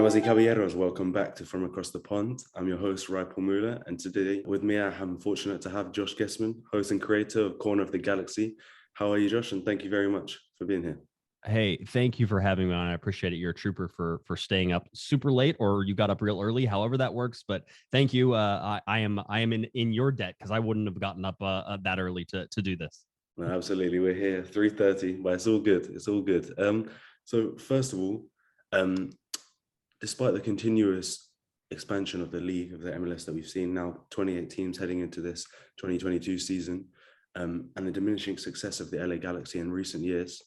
Damas y caballeros, welcome back to From Across the Pond. I'm your host, Raipal Mula, and today with me, I am fortunate to have Josh Gessman, host and creator of Corner of the Galaxy. How are you, Josh? And thank you very much for being here. Hey, thank you for having me on. I appreciate it. You're a trooper for staying up super late, or you got up real early, however that works. But thank you. I am in your debt because I wouldn't have gotten up that early to do this. No, absolutely, we're here 3:30, but it's all good. It's all good. So first of all, um, despite the continuous expansion of the league of the MLS that we've seen now, 28 teams heading into this 2022 season, and the diminishing success of the LA Galaxy in recent years.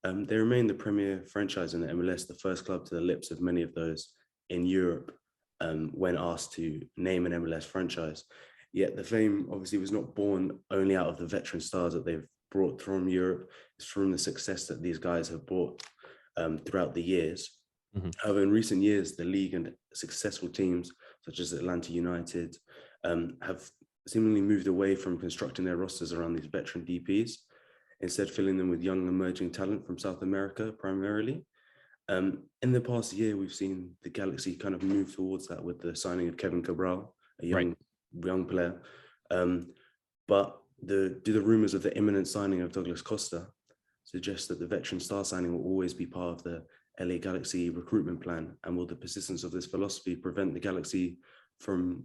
They remain the premier franchise in the MLS, the first club to the lips of many of those in Europe when asked to name an MLS franchise. Yet the fame obviously was not born only out of the veteran stars that they've brought from Europe. It's from the success that these guys have brought throughout the years. Mm-hmm. However, in recent years, the league and successful teams such as Atlanta United have seemingly moved away from constructing their rosters around these veteran DPs, instead filling them with young emerging talent from South America primarily. In the past year, we've seen the Galaxy kind of move towards that with the signing of Kevin Cabral, a young player. But do the rumors of the imminent signing of Douglas Costa suggest that the veteran star signing will always be part of the LA Galaxy recruitment plan? And will the persistence of this philosophy prevent the Galaxy from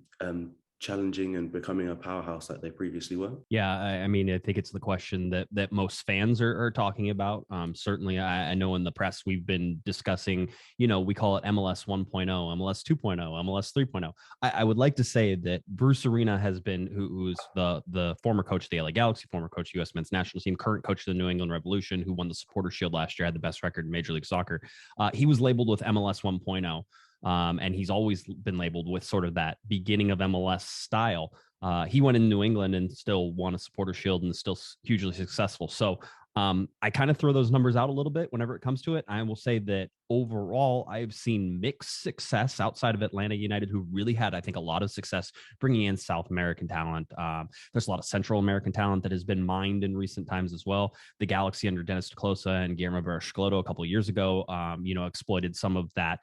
challenging and becoming a powerhouse like they previously were? Yeah, I mean, I think it's the question that most fans are talking about. Certainly, I know in the press we've been discussing, we call it MLS 1.0, MLS 2.0, MLS 3.0. I would like to say that Bruce Arena has been, who's the former coach of the LA Galaxy, former coach of the U.S. men's national team, current coach of the New England Revolution, who won the Supporters Shield last year, had the best record in Major League Soccer. He was labeled with MLS 1.0. And he's always been labeled with sort of that beginning of MLS style. He went in New England and still won a Supporter Shield and is still hugely successful. So I kind of throw those numbers out a little bit whenever it comes to it. I will say that overall, I've seen mixed success outside of Atlanta United, who really had, I think, a lot of success bringing in South American talent. There's a lot of Central American talent that has been mined in recent times as well. The Galaxy under Dennis DeClosa and Guillermo Barros-Schelotto a couple of years ago, exploited some of that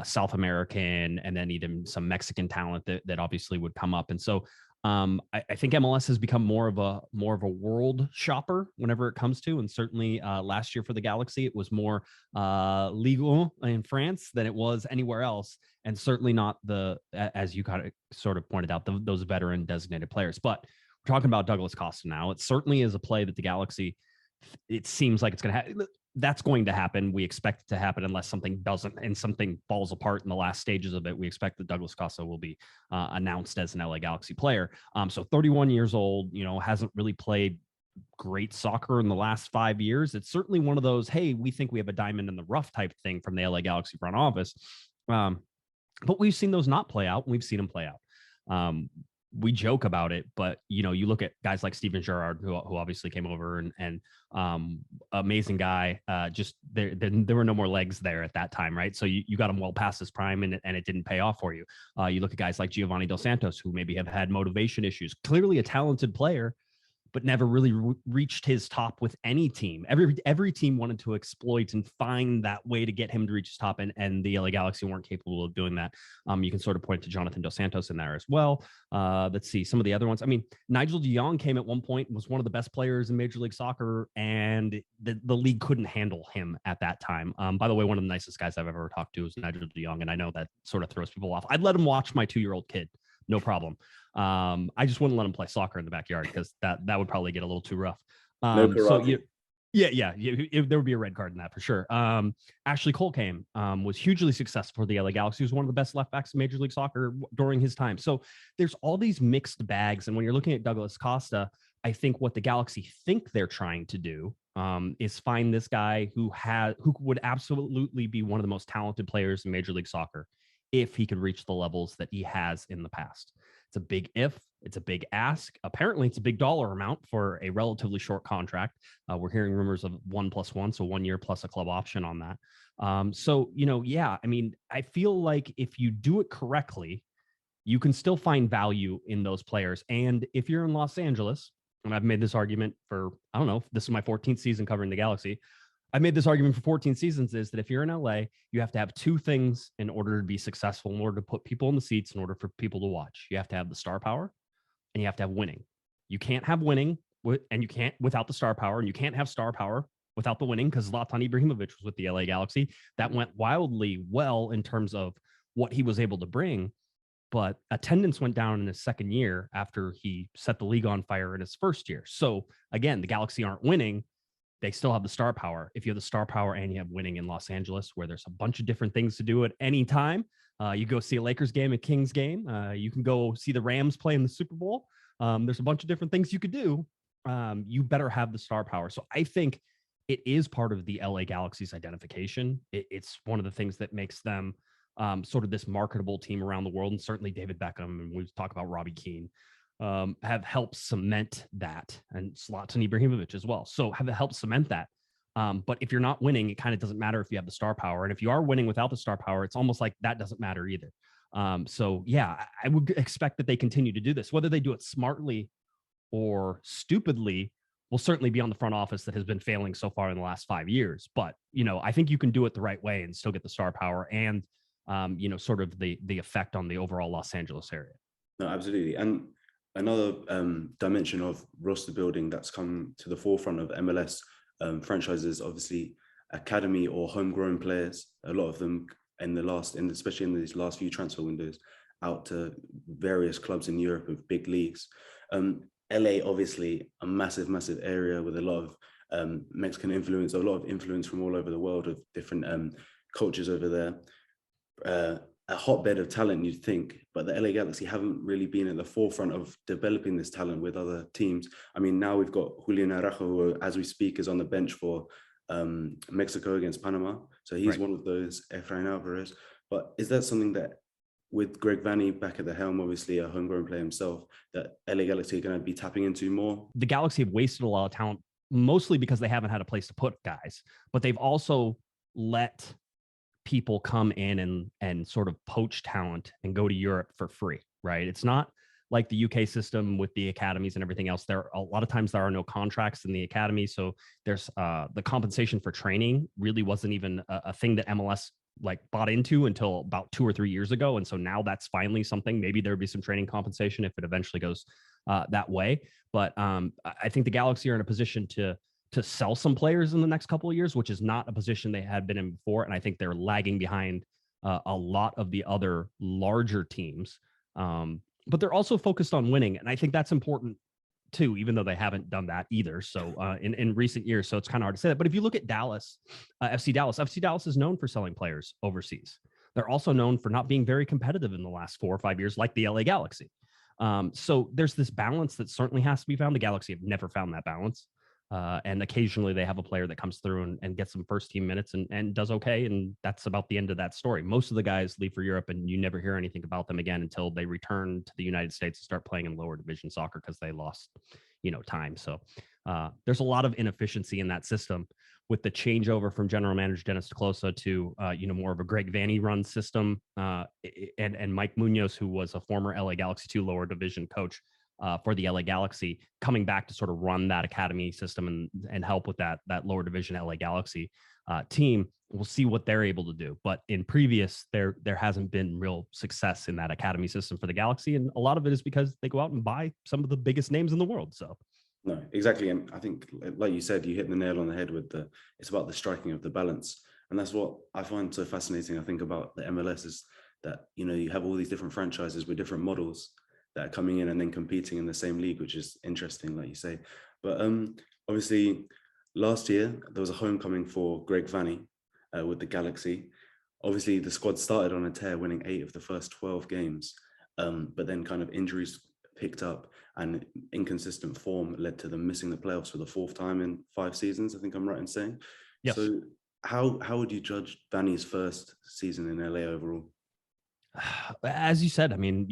South American and then even some Mexican talent that obviously would come up. And so I think MLS has become more of a world shopper whenever it comes to, and certainly last year for the Galaxy, it was more legal in France than it was anywhere else, and certainly not as you kind of sort of pointed out, those veteran designated players. But we're talking about Douglas Costa now. It certainly is a play that the Galaxy, it seems like it's going to have. That's going to happen. We expect it to happen unless something doesn't and something falls apart in the last stages of it. We expect that Douglas Costa will be announced as an LA Galaxy player. So 31 years old, hasn't really played great soccer in the last 5 years. It's certainly one of those, hey, we think we have a diamond in the rough type thing from the LA Galaxy front office. But we've seen those not play out, and we've seen them play out. We joke about it, but you look at guys like Steven Gerrard, who obviously came over and amazing guy. Just there were no more legs there at that time, right? So you got him well past his prime, and it didn't pay off for you. You look at guys like Giovanni Dos Santos, who maybe have had motivation issues. Clearly a talented player, but never really reached his top with any team. Every team wanted to exploit and find that way to get him to reach his top, and the LA Galaxy weren't capable of doing that. You can sort of point to Jonathan Dos Santos in there as well. Let's see some of the other ones. I mean, Nigel de Jong came at one point, was one of the best players in Major League Soccer, and the league couldn't handle him at that time. By the way, one of the nicest guys I've ever talked to is Nigel de Jong, and I know that sort of throws people off. I'd let him watch my 2-year-old kid. No problem. I just wouldn't let him play soccer in the backyard because that would probably get a little too rough. No karate. There would be a red card in that for sure. Ashley Cole came, was hugely successful for the LA Galaxy. He was one of the best left backs in Major League Soccer during his time. So there's all these mixed bags. And when you're looking at Douglas Costa, I think what the Galaxy think they're trying to do is find this guy who would absolutely be one of the most talented players in Major League Soccer if he could reach the levels that he has in the past. It's a big if, it's a big ask. Apparently, it's a big dollar amount for a relatively short contract. We're hearing rumors of 1+1, so 1 year plus a club option on that. I mean, I feel like if you do it correctly, you can still find value in those players. And if you're in Los Angeles, and I've made this argument for, I don't know, this is my 14th season covering the Galaxy, I made this argument for 14 seasons is that if you're in LA, you have to have two things in order to be successful, in order to put people in the seats, in order for people to watch. You have to have the star power and you have to have winning. You can't have winning and you can't without the star power, and you can't have star power without the winning, because Zlatan Ibrahimovic was with the LA Galaxy. That went wildly well in terms of what he was able to bring. But attendance went down in his second year after he set the league on fire in his first year. So again, the Galaxy aren't winning. They still have the star power. If you have the star power and you have winning in Los Angeles, where there's a bunch of different things to do at any time, you go see a Lakers game, a Kings game. You can go see the Rams play in the Super Bowl. There's a bunch of different things you could do. You better have the star power. So I think it is part of the LA Galaxy's identification. It's one of the things that makes them sort of this marketable team around the world. And certainly David Beckham, and we talk about Robbie Keane, have helped cement that, and Zlatan Ibrahimovic as well. So have helped cement that. But if you're not winning, it kind of doesn't matter if you have the star power. And if you are winning without the star power, it's almost like that doesn't matter either. So yeah, I would expect that they continue to do this. Whether they do it smartly or stupidly will certainly be on the front office that has been failing so far in the last 5 years. But, I think you can do it the right way and still get the star power and, sort of the effect on the overall Los Angeles area. No, absolutely. And another dimension of roster building that's come to the forefront of MLS franchises, obviously academy or homegrown players, a lot of them especially in these last few transfer windows, out to various clubs in Europe of big leagues. LA, obviously a massive area with a lot of Mexican influence, a lot of influence from all over the world of different cultures over there. A hotbed of talent, you'd think, but the LA Galaxy haven't really been at the forefront of developing this talent with other teams. I mean, now we've got Julian Araujo, who, as we speak, is on the bench for Mexico against Panama. So he's one of those, Efrain Alvarez. But is that something that, with Greg Vanney back at the helm, obviously a homegrown player himself, that LA Galaxy are going to be tapping into more? The Galaxy have wasted a lot of talent, mostly because they haven't had a place to put guys, but they've also let people come in and sort of poach talent and go to Europe for free, right? It's not like the UK system with the academies and everything else. There, a lot of times there are no contracts in the academy. So there's the compensation for training really wasn't even a thing that MLS bought into until about 2 or 3 years ago. And so now that's finally something. Maybe there'd be some training compensation if it eventually goes that way. But I think the Galaxy are in a position to sell some players in the next couple of years, which is not a position they had been in before. And I think they're lagging behind a lot of the other larger teams. But they're also focused on winning. And I think that's important too, even though they haven't done that either. So in recent years, so it's kind of hard to say that. But if you look at Dallas, FC Dallas is known for selling players overseas. They're also known for not being very competitive in the last 4 or 5 years, like the LA Galaxy. So there's this balance that certainly has to be found. The Galaxy have never found that balance. And occasionally they have a player that comes through and gets some first team minutes and does okay. And that's about the end of that story. Most of the guys leave for Europe and you never hear anything about them again until they return to the United States and start playing in lower division soccer because they lost, time. So there's a lot of inefficiency in that system with the changeover from general manager Dennis DeClosa to, more of a Greg Vanney run system and Mike Munoz, who was a former LA Galaxy 2 lower division coach for the LA Galaxy, coming back to sort of run that academy system and help with that lower division LA Galaxy team. We'll see what they're able to do. But in previous, there hasn't been real success in that academy system for the Galaxy. And a lot of it is because they go out and buy some of the biggest names in the world. So no, exactly. And I think, like you said, you hit the nail on the head with it's about the striking of the balance. And that's what I find so fascinating, I think, about the MLS is that, you have all these different franchises with different models that are coming in and then competing in the same league, which is interesting, like you say. But obviously, last year, there was a homecoming for Greg Vanney with the Galaxy. Obviously, the squad started on a tear, winning 8 of the first 12 games, but then kind of injuries picked up and inconsistent form led to them missing the playoffs for the 4th time in 5 seasons, I think I'm right in saying. Yes. So how would you judge Vanney's first season in LA overall? As you said, I mean,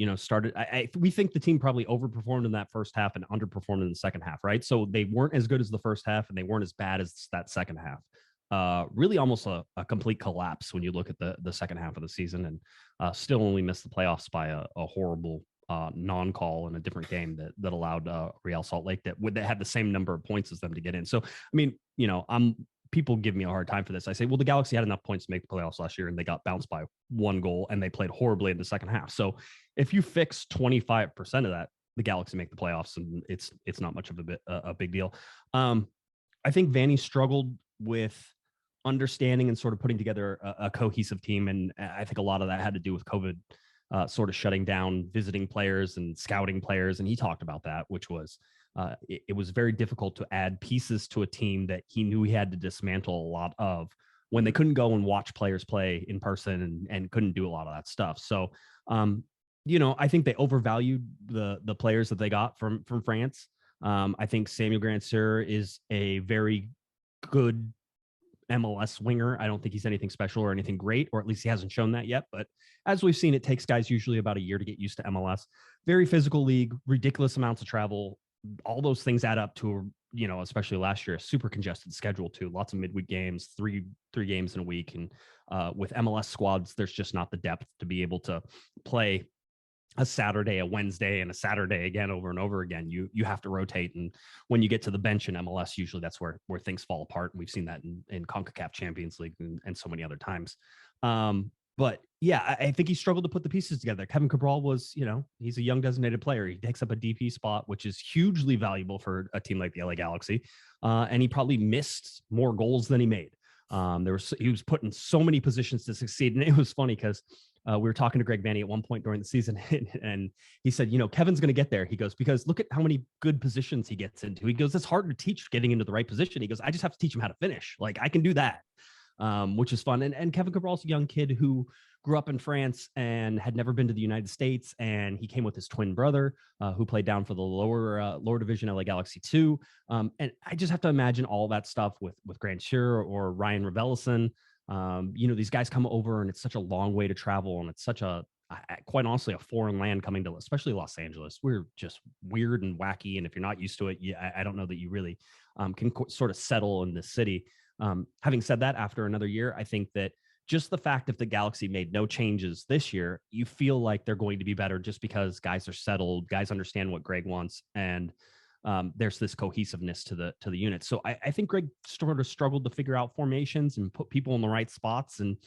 we think the team probably overperformed in that first half and underperformed in the second half, right? So they weren't as good as the first half and they weren't as bad as that second half. Really almost a complete collapse when you look at the second half of the season, and still only missed the playoffs by a horrible non-call in a different game that allowed Real Salt Lake that had the same number of points as them to get in. So, I mean, I'm people give me a hard time for this. I say, well, the Galaxy had enough points to make the playoffs last year, and they got bounced by 1 goal, and they played horribly in the second half. So if you fix 25% of that, the Galaxy make the playoffs, and it's not much of a big deal. I think Vanny struggled with understanding and sort of putting together a cohesive team, and I think a lot of that had to do with COVID, sort of shutting down visiting players and scouting players, and he talked about that, which was it was very difficult to add pieces to a team that he knew he had to dismantle a lot of when they couldn't go and watch players play in person and couldn't do a lot of that stuff. So, I think they overvalued the players that they got from France. I think Samuel Grandsir is a very good MLS winger. I don't think he's anything special or anything great, or at least he hasn't shown that yet. But as we've seen, it takes guys usually about a year to get used to MLS. Very physical league, ridiculous amounts of travel. All those things add up to, especially last year, a super congested schedule too. Lots of midweek games, three games in a week. And with MLS squads, there's just not the depth to be able to play a Saturday, a Wednesday, and a Saturday again over and over again. You have to rotate, and when you get to the bench in MLS, usually that's where things fall apart. And we've seen that in CONCACAF Champions League and so many other times. But yeah, I think he struggled to put the pieces together. Kevin Cabral was, he's a young designated player. He takes up a DP spot, which is hugely valuable for a team like the LA Galaxy. And he probably missed more goals than he made. He was put in so many positions to succeed. And it was funny because we were talking to Greg Vanny at one point during the season, and he said, Kevin's going to get there. He goes, because look at how many good positions he gets into. He goes, it's hard to teach getting into the right position. He goes, I just have to teach him how to finish. Like, I can do that, which is fun. And Kevin Cabral's a young kid who grew up in France and had never been to the United States. And he came with his twin brother, who played down for the lower division LA Galaxy 2. And I just have to imagine all that stuff with Grandsir or Ryan Raveloson. These guys come over, and it's such a long way to travel, and it's such quite honestly, a foreign land coming to, especially Los Angeles. We're just weird and wacky, and if you're not used to it, I don't know that you really can sort of settle in this city. Having said that, after another year, I think that just the fact if the Galaxy made no changes this year, you feel like they're going to be better just because guys are settled, guys understand what Greg wants, and there's this cohesiveness to the unit. So I think Greg sort of struggled to figure out formations and put people in the right spots and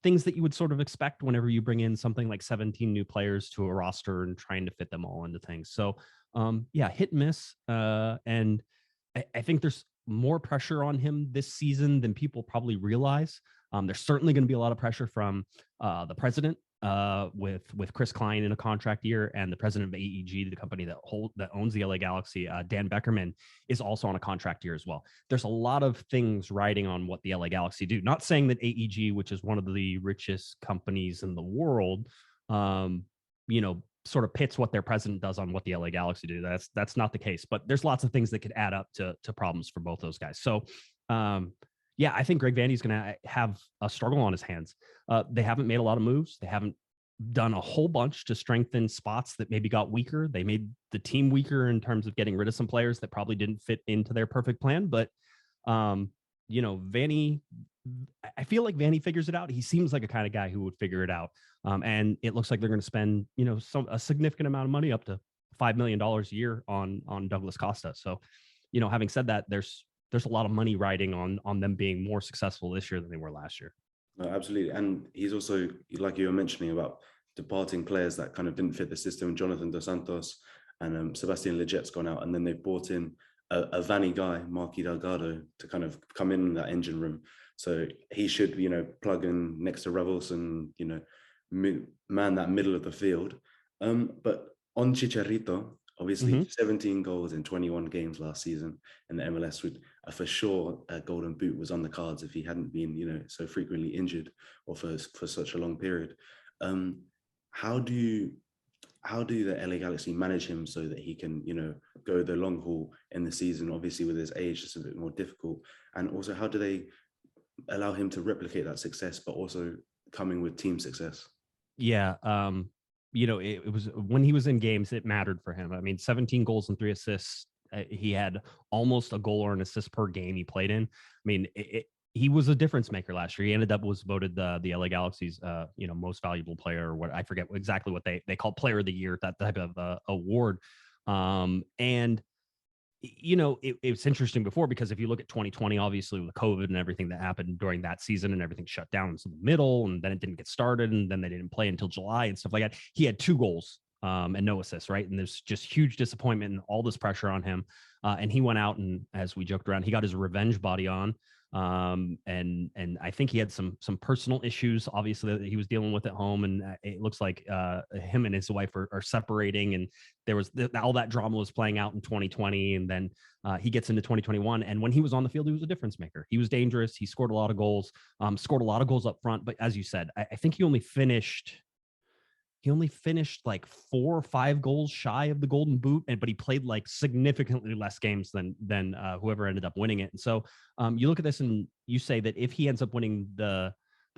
things that you would sort of expect whenever you bring in something like 17 new players to a roster and trying to fit them all into things. So hit and miss. And I think there's more pressure on him this season than people probably realize. There's certainly going to be a lot of pressure from the president with Chris Klein in a contract year, and the president of AEG, the company that owns the LA Galaxy, Dan Beckerman, is also on a contract year as well. There's a lot of things riding on what the LA Galaxy do. Not saying that AEG, which is one of the richest companies in the world, sort of pits what their president does on what the LA Galaxy do. That's not the case, but there's lots of things that could add up to problems for both those guys. So, I think Greg Vanny's going to have a struggle on his hands. They haven't made a lot of moves. They haven't done a whole bunch to strengthen spots that maybe got weaker. They made the team weaker in terms of getting rid of some players that probably didn't fit into their perfect plan. But, Vanny, I feel like Vanny figures it out. He seems like a kind of guy who would figure it out. And it looks like they're going to spend, a significant amount of money, up to $5 million a year on Douglas Costa. So, having said that, there's a lot of money riding on them being more successful this year than they were last year. No, absolutely. And he's also, like you were mentioning, about departing players that kind of didn't fit the system. Jonathan Dos Santos and Sebastian Leget's gone out, and then they brought in a Vanny guy, Marky Delgado, to kind of come in that engine room. So he should, plug in next to Rebels and, man that middle of the field. But on Chicharito, obviously 17 goals in 21 games last season in the MLS, would for sure a golden boot was on the cards if he hadn't been, so frequently injured or for such a long period. How do the LA Galaxy manage him so that he can, go the long haul in the season? Obviously, with his age, it's a bit more difficult. And also, how do they allow him to replicate that success, but also coming with team success? Yeah. It was when he was in games, it mattered for him. I mean, 17 goals and 3 assists. He had almost a goal or an assist per game he played in. I mean, he was a difference maker last year. He was voted the LA Galaxy's, most valuable player, or what, I forget exactly what they call player of the year, that type of award. And it's interesting before, because if you look at 2020, obviously with COVID and everything that happened during that season and everything shut down in the middle, and then it didn't get started, and then they didn't play until July and stuff like that. He had 2 goals and no assists, right? And there's just huge disappointment and all this pressure on him. And he went out and, as we joked around, he got his revenge body on. And I think he had some personal issues, obviously, that he was dealing with at home. And it looks like him and his wife are separating. And there was all that drama was playing out in 2020. And then he gets into 2021. And when he was on the field, he was a difference maker. He was dangerous. He scored a lot of goals, up front. But as you said, I think he only finished like 4 or 5 goals shy of the Golden Boot, but he played like significantly less games than whoever ended up winning it. And so you look at this and you say that if he ends up winning the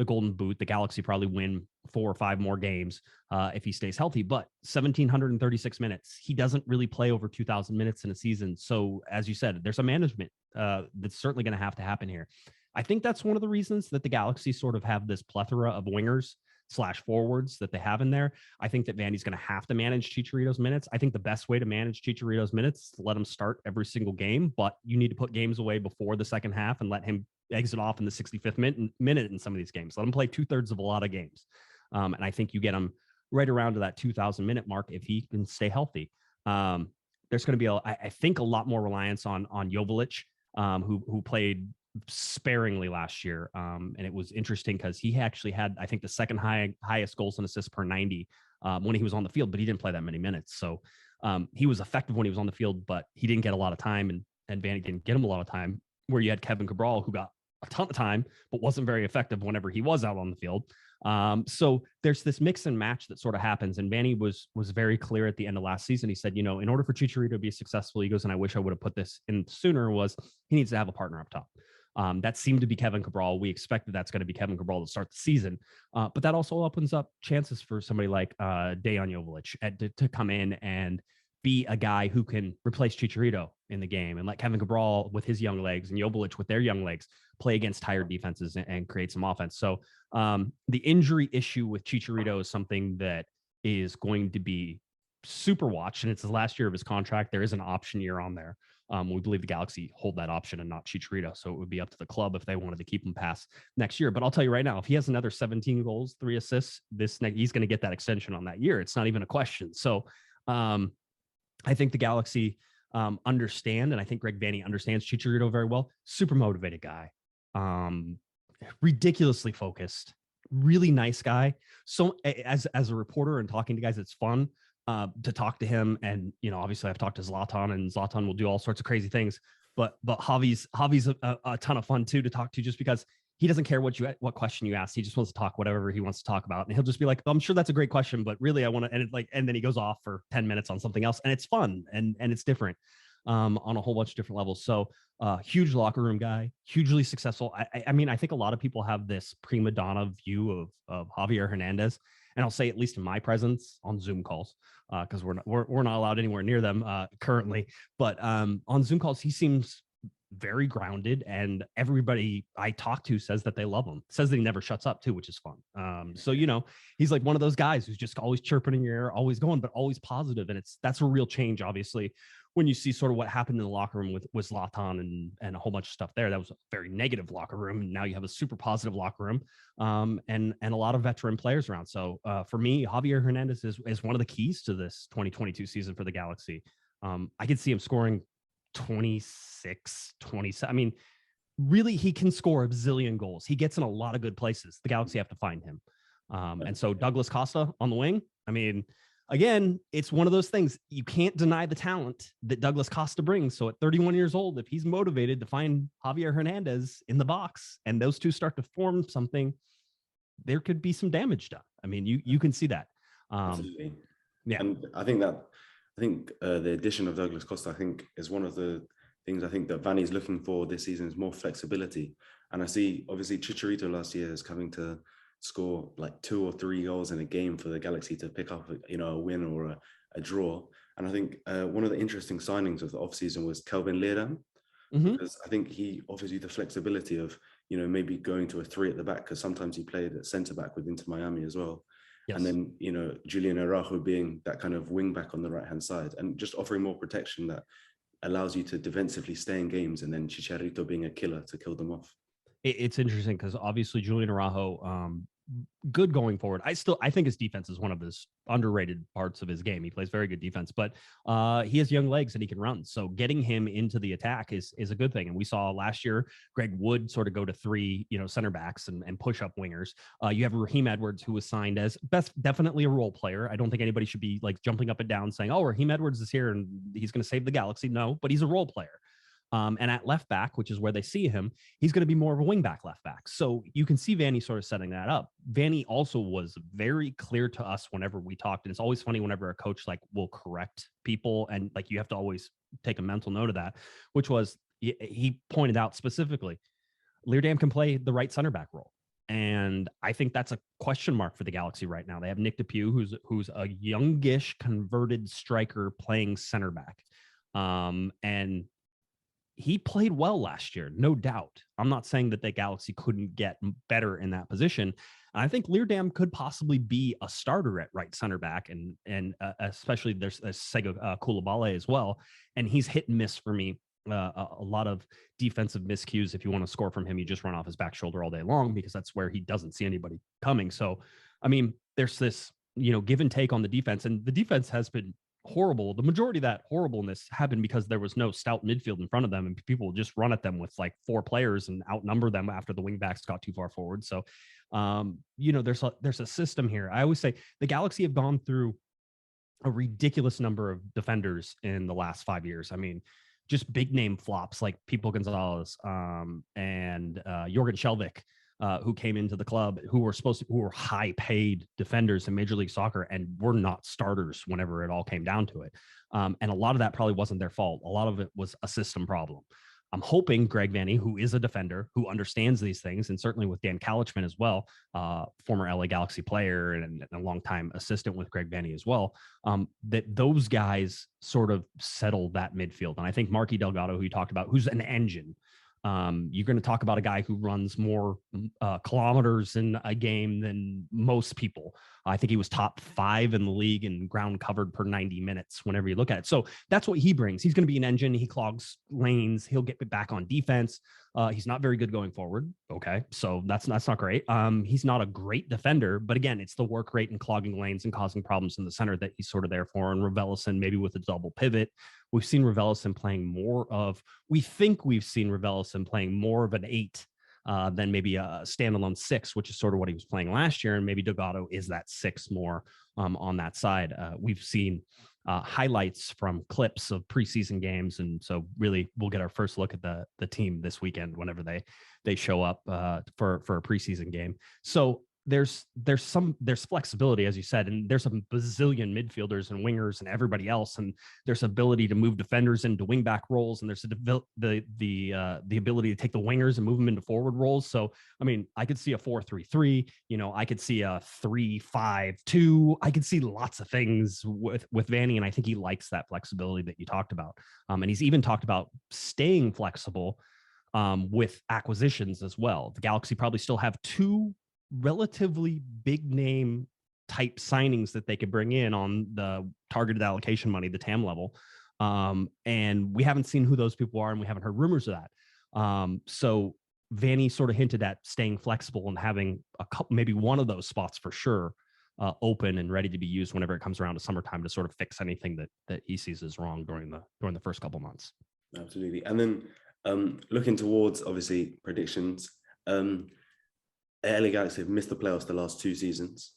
Golden Boot, the Galaxy probably win 4 or 5 more games if he stays healthy. But 1,736 minutes, he doesn't really play over 2,000 minutes in a season. So as you said, there's a management that's certainly going to have to happen here. I think that's one of the reasons that the Galaxy sort of have this plethora of wingers / forwards that they have in there. I think that Vandy's going to have to manage Chicharito's minutes. I think the best way to manage Chicharito's minutes is to let him start every single game, but you need to put games away before the second half and let him exit off in the 65th minute in some of these games. Let him play 2/3 of a lot of games. And I think you get him right around to that 2,000 minute mark if he can stay healthy. There's going to be, I think, a lot more reliance on Joveljic, who played sparingly last year. And it was interesting because he actually had, I think, the second highest goals and assists per 90 when he was on the field, but he didn't play that many minutes. So he was effective when he was on the field, but he didn't get a lot of time, and Vandy didn't get him a lot of time, where you had Kevin Cabral, who got a ton of time, but wasn't very effective whenever he was out on the field. So there's this mix and match that sort of happens. And Vanny was very clear at the end of last season. He said, in order for Chicharito to be successful, he goes, and I wish I would have put this in sooner, was he needs to have a partner up top. That seemed to be Kevin Cabral. We expected that's going to be Kevin Cabral to start the season. But that also opens up chances for somebody like Dejan Joveljic to come in and be a guy who can replace Chicharito in the game, and let Kevin Cabral with his young legs and Joveljic with their young legs play against tired defenses and create some offense. So the injury issue with Chicharito is something that is going to be super watched, and it's the last year of his contract. There is an option year on there. We believe the Galaxy hold that option and not Chicharito. So it would be up to the club if they wanted to keep him past next year. But I'll tell you right now, if he has another 17 goals, 3 assists he's going to get that extension on that year. It's not even a question. So I think the Galaxy understand, and I think Greg Vanny understands Chicharito very well. Super motivated guy, ridiculously focused, really nice guy. So as a reporter and talking to guys, it's fun to talk to him. And, obviously I've talked to Zlatan, and Zlatan will do all sorts of crazy things, but Javi's a ton of fun too, to talk to, just because he doesn't care what question you ask. He just wants to talk whatever he wants to talk about. And he'll just be like, I'm sure that's a great question, but really I want to, and then he goes off for 10 minutes on something else, and it's fun and it's different on a whole bunch of different levels. So huge locker room guy, hugely successful. I mean, I think a lot of people have this prima donna view of Javier Hernandez. And I'll say, at least in my presence on Zoom calls, because we're not allowed anywhere near them currently. But on Zoom calls, he seems very grounded, and everybody I talk to says that they love him. Says that he never shuts up too, which is fun. So he's like one of those guys who's just always chirping in your ear, always going, but always positive. And that's a real change, obviously, when you see sort of what happened in the locker room with Zlatan and a whole bunch of stuff there. That was a very negative locker room, and now you have a super positive locker room, and a lot of veteran players around. So for me, Javier Hernandez is one of the keys to this 2022 season for the Galaxy. I could see him scoring 26, 27. I mean, really, he can score a bazillion goals. He gets in a lot of good places. The Galaxy have to find him. And so Douglas Costa on the wing, I mean, again, it's one of those things. You can't deny the talent that Douglas Costa brings. So at 31 years old, if he's motivated to find Javier Hernandez in the box and those two start to form something, there could be some damage done. I mean, you can see that. Absolutely. Yeah. And I think the addition of Douglas Costa, I think, is one of the things I think that Vanny's looking for this season, is more flexibility. And I see, obviously, Chicharito last year is coming to score like 2 or 3 goals in a game for the Galaxy to pick up a win or a draw. And I think one of the interesting signings of the offseason was Kelvin Leyla, because I think he offers you the flexibility of maybe going to a 3 at the back, because sometimes he played at centre back with Inter Miami as well. Yes. And then Julian Araujo being that kind of wing back on the right hand side, and just offering more protection that allows you to defensively stay in games, and then Chicharito being a killer to kill them off. It's interesting because obviously Julian Araujo, good going forward. I think his defense is one of his underrated parts of his game. He plays very good defense, but he has young legs and he can run. So getting him into the attack is a good thing. And we saw last year Greg Wood sort of go to three, center backs and push up wingers. You have Raheem Edwards, who was signed as definitely a role player. I don't think anybody should be like jumping up and down saying, "Oh, Raheem Edwards is here and he's going to save the Galaxy." No, but he's a role player. And at left back, which is where they see him, he's going to be more of a wing back left back. So you can see Vanny sort of setting that up. Vanny also was very clear to us whenever we talked. And it's always funny whenever a coach like will correct people. And like, you have to always take a mental note of that, which was he pointed out specifically, Leerdam can play the right center back role. And I think that's a question mark for the Galaxy right now. They have Nick DePuy, who's a youngish converted striker playing center back. And he played well last year, no doubt. I'm not saying that the Galaxy couldn't get better in that position. I think Leerdam could possibly be a starter at right center back, and especially there's Sega Koulibaly as well. And he's hit and miss for me. A lot of defensive miscues. If you want to score from him, you just run off his back shoulder all day long because that's where he doesn't see anybody coming. So, I mean, there's this, give and take on the defense, and the defense has been horrible. The majority of that horribleness happened because there was no stout midfield in front of them, and people just run at them with like four players and outnumber them after the wingbacks got too far forward. So, there's a system here. I always say the Galaxy have gone through a ridiculous number of defenders in the last 5 years. I mean, just big name flops like Pipo Gonzalez and Jorgen Skjelvik, who came into the club, who were high paid defenders in Major League Soccer and were not starters whenever it all came down to it. And a lot of that probably wasn't their fault. A lot of it was a system problem. I'm hoping Greg Vanny, who is a defender, who understands these things, and certainly with Dan Kalichman as well, former LA Galaxy player and a longtime assistant with Greg Vanny as well, that those guys sort of settle that midfield. And I think Marky Delgado, who you talked about, who's an engine, you're going to talk about a guy who runs more kilometers in a game than most people. I think he was top 5 in the league in ground covered per 90 minutes whenever you look at it. So that's what he brings. He's going to be an engine. He clogs lanes. He'll get back on defense. He's not very good going forward. Okay. So that's not great. He's not a great defender, but again, it's the work rate and clogging lanes and causing problems in the center that he's sort of there for. And Raveloson, maybe with a double pivot. We've seen Raveloson playing more of an 8 than maybe a standalone 6, which is sort of what he was playing last year. And maybe Delgado is that 6 more on that side. We've seen highlights from clips of preseason games. And so really we'll get our first look at the team this weekend whenever they show up for a preseason game. So there's flexibility, as you said, and there's a bazillion midfielders and wingers and everybody else, and there's ability to move defenders into wingback roles, and there's the ability to take the wingers and move them into forward roles. So, I mean, I could see a 4-3-3. I could see a 3-5-2. I could see lots of things with Vanny, and I think he likes that flexibility that you talked about. And he's even talked about staying flexible with acquisitions as well. The Galaxy probably still have 2 relatively big name type signings that they could bring in on the targeted allocation money, the TAM level. And we haven't seen who those people are, and we haven't heard rumors of that. So Vanny sort of hinted at staying flexible and having a couple, maybe one of those spots for sure, open and ready to be used whenever it comes around to summertime to sort of fix anything that he sees as wrong during the first couple months. Absolutely. And then looking towards obviously predictions, LA Galaxy have missed the playoffs the last 2 seasons,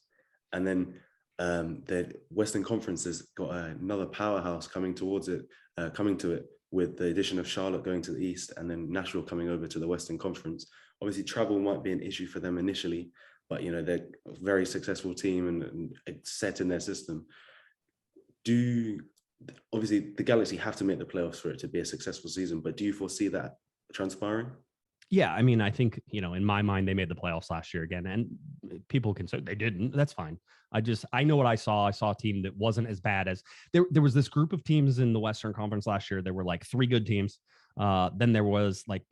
and then the Western Conference has got another powerhouse coming to it with the addition of Charlotte going to the East, and then Nashville coming over to the Western Conference. Obviously, travel might be an issue for them initially, but they're a very successful team and set in their system. Obviously the Galaxy have to make the playoffs for it to be a successful season, but do you foresee that transpiring? Yeah, I mean, I think, in my mind, they made the playoffs last year again, and people can say they didn't. That's fine. I know what I saw. I saw a team that wasn't as bad as there was this group of teams in the Western Conference last year. There were like 3 good teams. Then there was like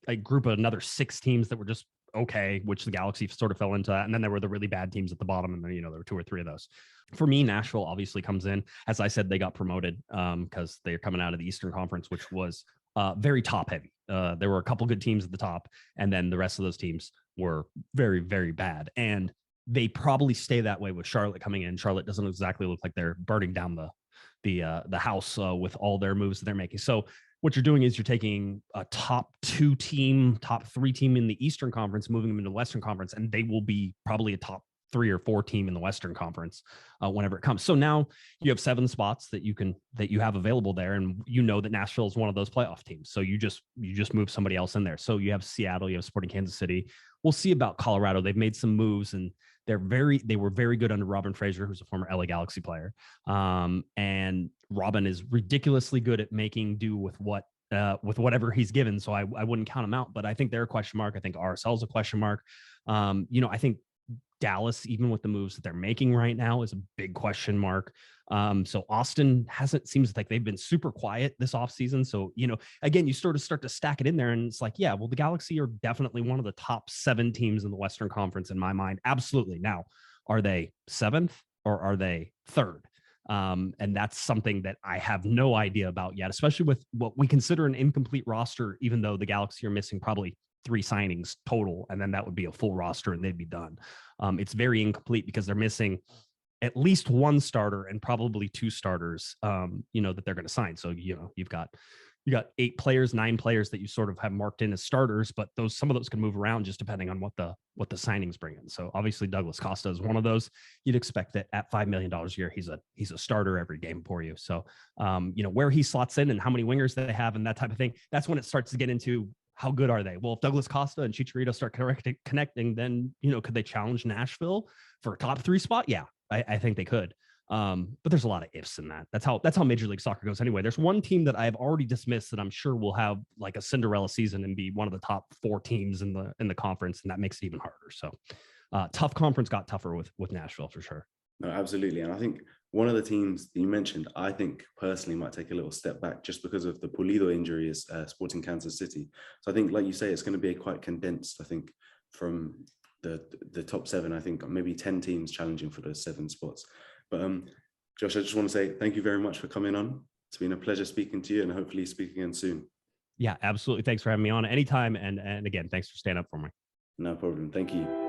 a group of another 6 teams that were just okay, which the Galaxy sort of fell into that. And then there were the really bad teams at the bottom. And then, there were 2 or 3 of those. For me, Nashville obviously comes in. As I said, they got promoted because they're coming out of the Eastern Conference, which was very top heavy. There were a couple good teams at the top, and then the rest of those teams were very, very bad. And they probably stay that way with Charlotte coming in. Charlotte doesn't exactly look like they're burning down the house with all their moves that they're making. So what you're doing is you're taking a top 2 team, top 3 team in the Eastern Conference, moving them into the Western Conference, and they will be probably a top 3 or 4 team in the Western Conference whenever it comes. So now you have 7 spots that you have available there, and you know that Nashville is one of those playoff teams. So you just move somebody else in there. So you have Seattle, you have Sporting Kansas City. We'll see about Colorado. They've made some moves, and they were very good under Robin Fraser, who's a former LA Galaxy player. And Robin is ridiculously good at making do with whatever he's given. So I wouldn't count him out, but I think they're a question mark. I think RSL's a question mark. I think Dallas, even with the moves that they're making right now, is a big question mark. So Austin seems like they've been super quiet this offseason. So, again, you sort of start to stack it in there, and it's like, yeah, well, the Galaxy are definitely one of the top 7 teams in the Western Conference in my mind. Absolutely. Now, are they 7th or are they 3rd? And that's something that I have no idea about yet, especially with what we consider an incomplete roster, even though the Galaxy are missing probably 3 signings total, and then that would be a full roster and they'd be done. It's very incomplete because they're missing at least 1 starter and probably 2 starters, that they're going to sign. So, you've got 8 players, 9 players that you sort of have marked in as starters, but some of those can move around just depending on what the signings bring in. So obviously Douglas Costa is one of those. You'd expect that at $5 million a year, he's a starter every game for you. So, where he slots in and how many wingers they have and that type of thing, that's when it starts to get into how good are they? Well, if Douglas Costa and Chicharito start connecting, then, could they challenge Nashville for a top 3 spot? Yeah, I think they could. But there's a lot of ifs in that. That's how Major League Soccer goes anyway. There's one team that I've already dismissed that I'm sure will have like a Cinderella season and be one of the top 4 teams in the conference, and that makes it even harder. So tough conference got tougher with Nashville for sure. No, absolutely. And I think one of the teams that you mentioned, I think personally might take a little step back just because of the Pulido injury is Sporting Kansas City. So I think, like you say, it's going to be quite condensed, I think, from the top 7, I think maybe 10 teams challenging for those 7 spots. But Josh, I just want to say thank you very much for coming on. It's been a pleasure speaking to you, and hopefully speak again soon. Yeah, absolutely. Thanks for having me on anytime. And again, thanks for standing up for me. No problem. Thank you.